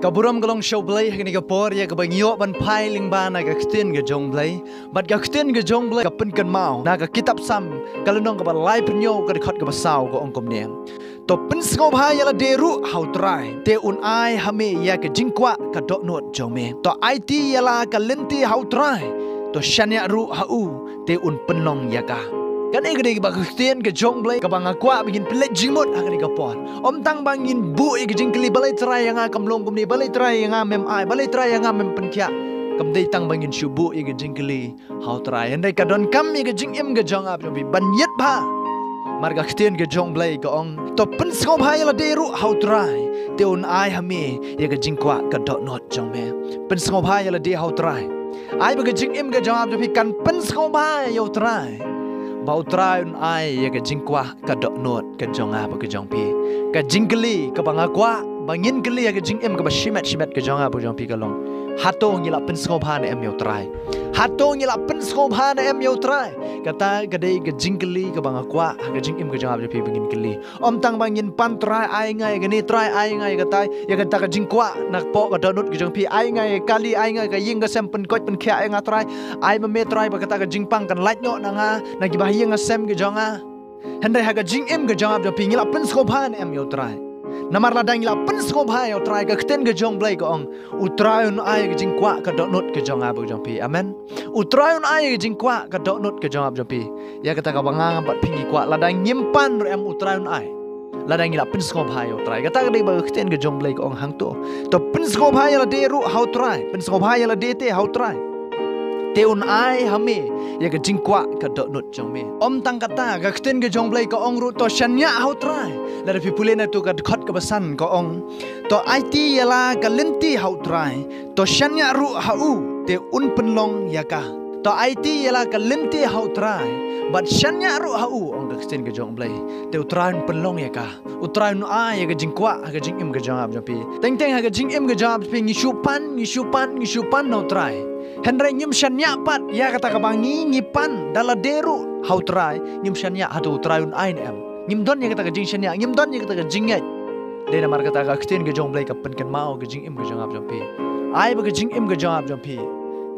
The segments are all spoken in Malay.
Kaburam galong show blay hagni ka por ya ka bangyo ban pai ling ba na ka ktin ga jong blay bat ka ktin ga jong blay ka pen kan mau na ka kitab sam kalunong ka ba lai pnyo ka khot ka ba saw ko ong kom ne to pen sko bha ya la de ru how try te un ai hame ya ka jingkwa ka dot not jong me to it ya la ka lenti how try to shanya ru ha u te un penlong ya ka kan egre ba ktin ga jong blay ka bang akwa begin pelet jimot hagni ka por om tang bangin bu ig jingkli balai try yang kam long kom ni balai try yang mem ai balai try yang mem penkya kam dei tang bangin shubu ig jingkli how try andai ka don kam ig jing im ga jong ap bi ban yet ba marga ktin ga jong blay ka ong to pen sko bha la de ru how try te un ai hame ig jingkwa ka dot not jong me pen sko bha la de how try ai ba ga jing im ga jong ap bi kan pen sko bha yo try bau traun ai ya ka jingkwa ka dot not ka jonga ba ka jongpi ka jingkli ka bangakwa bangin kli ya ka jingem ka ba shimet ka jonga ba jongpi ka long hato ngila pen sko bha na em yo trai hato ngila pen sko bha na em yo trai kata ka dei ka jingkli ka bangakwa ka jingem ka jonga ba pi bangin kli om tang bangin pan trai ai ngai ka ni trai ai ngai ka tai ya ka ta ka jingkwa nak po ka dot not ka jongpi ai ngai kali ai ngai ka ying ka sem pen koi pen kya ai nga trai ai ma me trai ba kata ka jingpang kan light no na nga na ki ba ying a sem ka jonga hendai ha ka jing em ka jonga ba pi ngila pen sko bha na em yo trai namar la dang la pen sko bha yo trai ka kten ga jong blai ko ong utrayon ai ga jing kwa ka dot not ka jong abu jong pi amen utrayon ai ga jing kwa ka dot not ka jong abu jong pi ya kata ka banga bat pingi kwa la dang nyimpan ro em utrayon ai la dang la pen sko bha yo trai kata ka dei ba kten ga jong blai ko ong hang to pen sko bha ya la de ru how trai pen sko bha ya la de te how trai te un ai hame ya ka jingkwa ka dot not jong me om tang kata ka kten ga jong blai ko ong ru to shanya how try la de pipule na tu ka khot ka basan ko ong to it ya la ka lenti how try to shanya ru ha u te un penlong ya ka to it ya la ka lenti how try but shanya ru ha u ong ka kten ga jong blai te utran penlong ya ka utran ai ya ka jingkwa ka jing im ga jong ab jong pi teng teng ha ka jing im ga jong pi ngi shupan no try Henry nyum shanya pat ya kata kabangi ngipan dala deru how try nyum shanya hatu trayun ain em nyum don ya kata ka jing shanya nyum don ya kata ka jingai de na mar kata ka ktin ga jong blai ka pen kan mau ga jing im ga jong ab jong pi ai ba ga jing im ga jong ab jong pi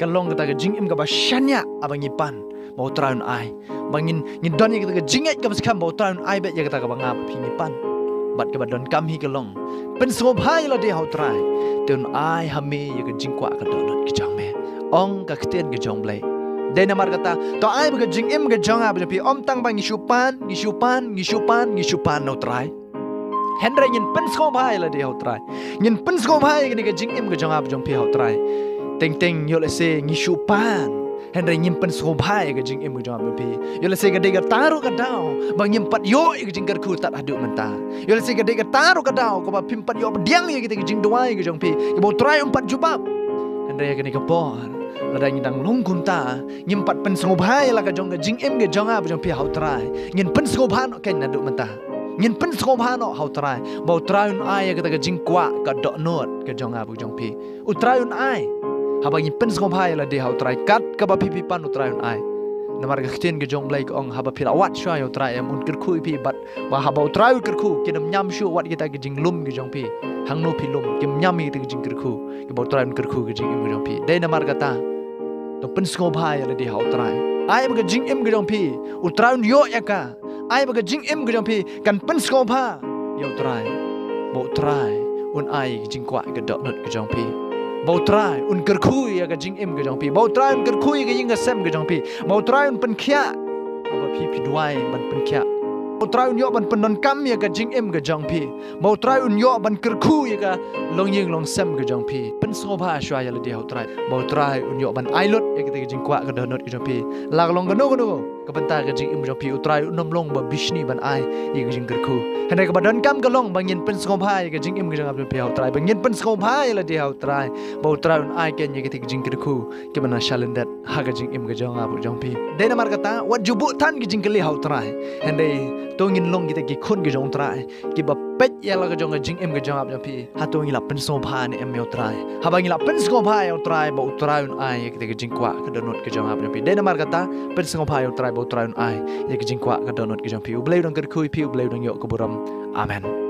kan long kata ka jing im ga ba shanya abang ngipan mau trayun ai bangin ngi don ya kata ka jingai ka baskam mau trayun ai bet ya kata ka bangap pi ngipan bat ka ba don kam hi ka long pen so bhai la de how try tun ai hame ya ga jing kwa ka don ki jong me ong ka kten ga jong blai de na mar kata to ai ba jing im ga jong ab pi om tang bang ngi no try henry nyin pen sko bhai la de how try nyin pen sko bhai ga jing im ga jong ab jong pi how try teng teng yo le se ngi shupan henry nyin pen sko bhai ga jing im ga jong ab pi yo le se ga de ga taru ka dau bang nyim pat yo ga jing gar khu tat adu menta yo le se ga de ga taru ka dau ko ba pim pat yo diang ye ga jing duai ga jong pi ga bo try pat jubab henry ga ni ka por la dang dang long kun ta nyimpat pen sngo bhai la ka jong ga jing em ga jong a jong pi how try ngin pen sngo bha no ken na du menta ngin pen sngo bha no how try bo try un ai ga ta jing kwa ka do not ka jong a jong pi u try un ai ha ba ngin pen sngo bhai la de how try kat ka ba pi pan u try un ai namar ga kten ga jong blai ko ong ha ba phila wat shwa yo try em un kir khu pi bat ba ha ba u try kir khu ke nam nyam shu wat ga ta ga jing lum ga jong pi hang no pi lum kim nyam mi ta ga jing kir khu ke bo try un kir khu ga jing em ga jong pi de namar ga ta to pen sko bhai la di how try ai ba jing em ga jong pi utraun yo ya ka ai ba jing em ga jong pi kan pen sko bha yo try bo try un ai jing kwa ga dot not ga jong pi bo try un ker khu ya ga jing em ga jong pi bo try un ker khu ga ying ga sem ga jong pi bo try un pen khya ba pi duai ban pen khya bo try un yo ban pen non kam ya ga jing em ga jong pi bo try un yo ban ker khu ya ga long ying long sem ga jong pi pen so bha shwa ya la de how try bo try un yo ban ai lot ya ga jing kwa ga dot not ga jong pi lag long ga no ka banta ga jing em jong pi utrai unom long ba bishni ban ai ya ga jing ker khu henai ka badon kam ga long bangin pen so bha ya ga jing em ga jong pi how try bangin pen so bha ya la de how try bo try un ai ken ya ga jing ker khu ke bana shalendat ha ga jing em ga jong pi de na mar kata wat jubu tan ga jing kali how try henai tongin long kita ki khun ga jong try ki ba pet ya la ga jong jing em ga jong pi ha tongin la pen so bha ne em yo try ha bangin la pen so bha yo try bo try un ai ya ga jing kwa ka donot ga jong pi de na mar kata pen so bha yo try bo try un ai ya ga jing kwa ka donot ga jong pi u blai dong ker khu pi u blai dong yo ko buram amen